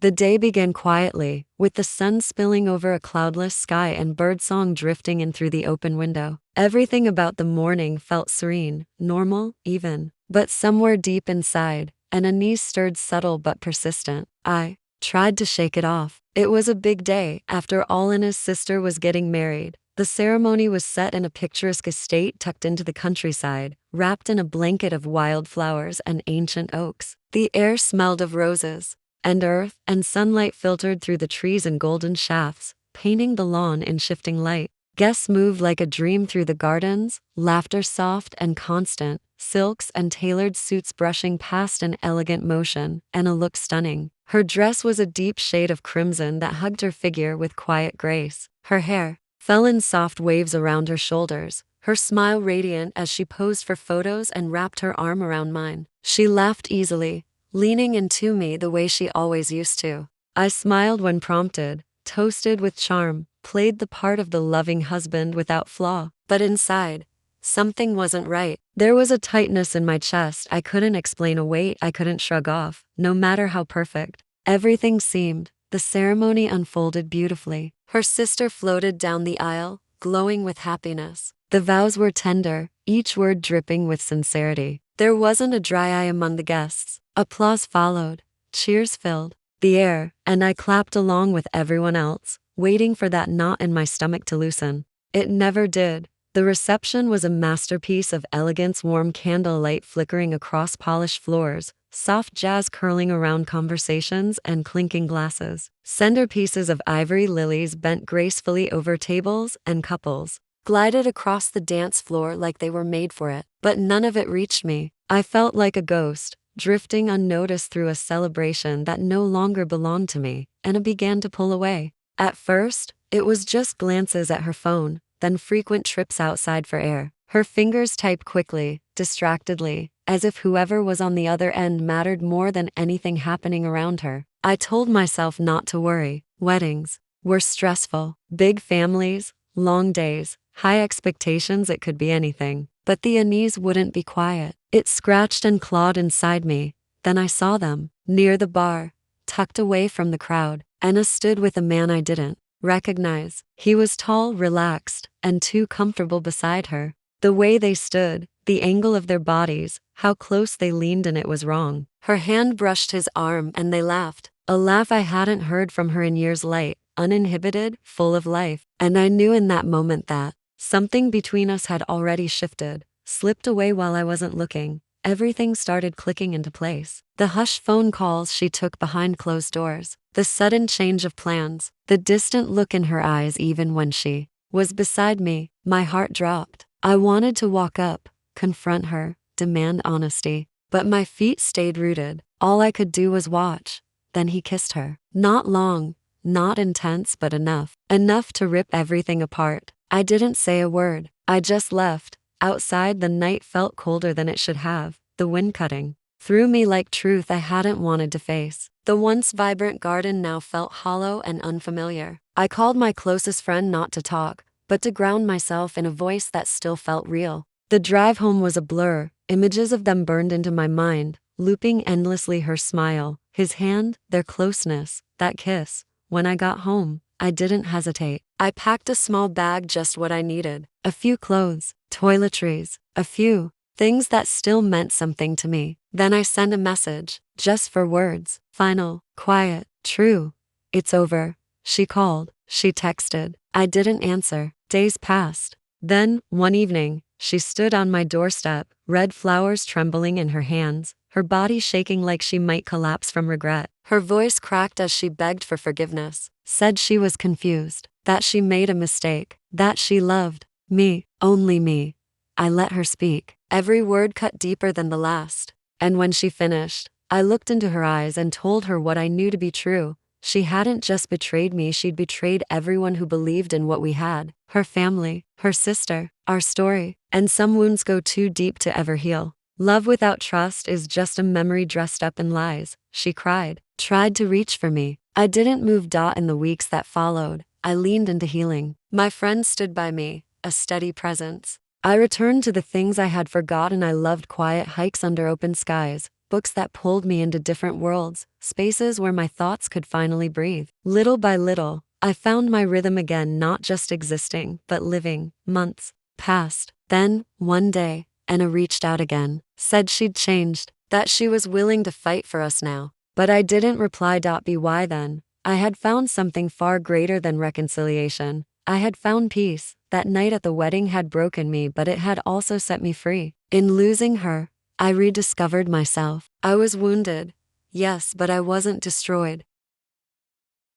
The day began quietly, with the sun spilling over a cloudless sky and birdsong drifting in through the open window. Everything about the morning felt serene, normal, even. But somewhere deep inside, an unease stirred, subtle but persistent. I tried to shake it off. It was a big day. After all, Anna's sister was getting married. The ceremony was set in a picturesque estate tucked into the countryside, wrapped in a blanket of wildflowers and ancient oaks. The air smelled of roses and earth, and sunlight filtered through the trees in golden shafts, painting the lawn in shifting light. Guests moved like a dream through the gardens, laughter soft and constant, silks and tailored suits brushing past in elegant motion, and a look stunning. Her dress was a deep shade of crimson that hugged her figure with quiet grace. Her hair fell in soft waves around her shoulders, her smile radiant as she posed for photos and wrapped her arm around mine. She laughed easily, leaning into me the way she always used to. I smiled when prompted, toasted with charm, played the part of the loving husband without flaw. But inside, something wasn't right. There was a tightness in my chest I couldn't explain, a weight I couldn't shrug off, no matter how perfect everything seemed. The ceremony unfolded beautifully. Her sister floated down the aisle, glowing with happiness. The vows were tender, each word dripping with sincerity. There wasn't a dry eye among the guests. Applause followed, cheers filled the air, and I clapped along with everyone else, waiting for that knot in my stomach to loosen. It never did. The reception was a masterpiece of elegance, warm candlelight flickering across polished floors, soft jazz curling around conversations and clinking glasses. Centerpieces of ivory lilies bent gracefully over tables, and couples glided across the dance floor like they were made for it. But none of it reached me. I felt like a ghost, drifting unnoticed through a celebration that no longer belonged to me, and I began to pull away. At first, it was just glances at her phone, then frequent trips outside for air. Her fingers typed quickly, distractedly, as if whoever was on the other end mattered more than anything happening around her. I told myself not to worry. Weddings were stressful. Big families, long days, high expectations, it could be anything. But the unease wouldn't be quiet. It scratched and clawed inside me. Then I saw them. Near the bar, tucked away from the crowd, Anna stood with a man I didn't recognize. He was tall, relaxed, and too comfortable beside her. The way they stood, the angle of their bodies, how close they leaned, and it was wrong. Her hand brushed his arm and they laughed. A laugh I hadn't heard from her in years, light, uninhibited, full of life. And I knew in that moment that something between us had already shifted, slipped away while I wasn't looking. Everything started clicking into place. The hushed phone calls she took behind closed doors, the sudden change of plans, the distant look in her eyes even when she was beside me. My heart dropped. I wanted to walk up, confront her, demand honesty, but my feet stayed rooted. All I could do was watch. Then he kissed her. Not long, not intense, but enough. Enough to rip everything apart. I didn't say a word. I just left. Outside, the night felt colder than it should have, the wind cutting through me like truth I hadn't wanted to face. The once vibrant garden now felt hollow and unfamiliar. I called my closest friend, not to talk, but to ground myself in a voice that still felt real. The drive home was a blur. Images of them burned into my mind, looping endlessly. Her smile, his hand, their closeness, that kiss. When I got home, I didn't hesitate. I packed a small bag, just what I needed. A few clothes, toiletries, a few things that still meant something to me. Then I sent a message, just for words. Final, quiet, true. It's over. She called. She texted. I didn't answer. Days passed. Then, one evening, she stood on my doorstep, red flowers trembling in her hands, her body shaking like she might collapse from regret. Her voice cracked as she begged for forgiveness, said she was confused, that she made a mistake, that she loved me, only me. I let her speak. Every word cut deeper than the last. And when she finished, I looked into her eyes and told her what I knew to be true. She hadn't just betrayed me, she'd betrayed everyone who believed in what we had. Her family, her sister, our story. And some wounds go too deep to ever heal. Love without trust is just a memory dressed up in lies, she cried. Tried to reach for me. I didn't move. In the weeks that followed, I leaned into healing. My friends stood by me, a steady presence. I returned to the things I had forgotten. I loved quiet hikes under open skies, books that pulled me into different worlds, spaces where my thoughts could finally breathe. Little by little, I found my rhythm again, not just existing, but living. Months passed. Then, one day, Anna reached out again, said she'd changed, that she was willing to fight for us now. But I didn't reply. By then, I had found something far greater than reconciliation. I had found peace. That night at the wedding had broken me, but it had also set me free. In losing her, I rediscovered myself. I was wounded, yes, but I wasn't destroyed.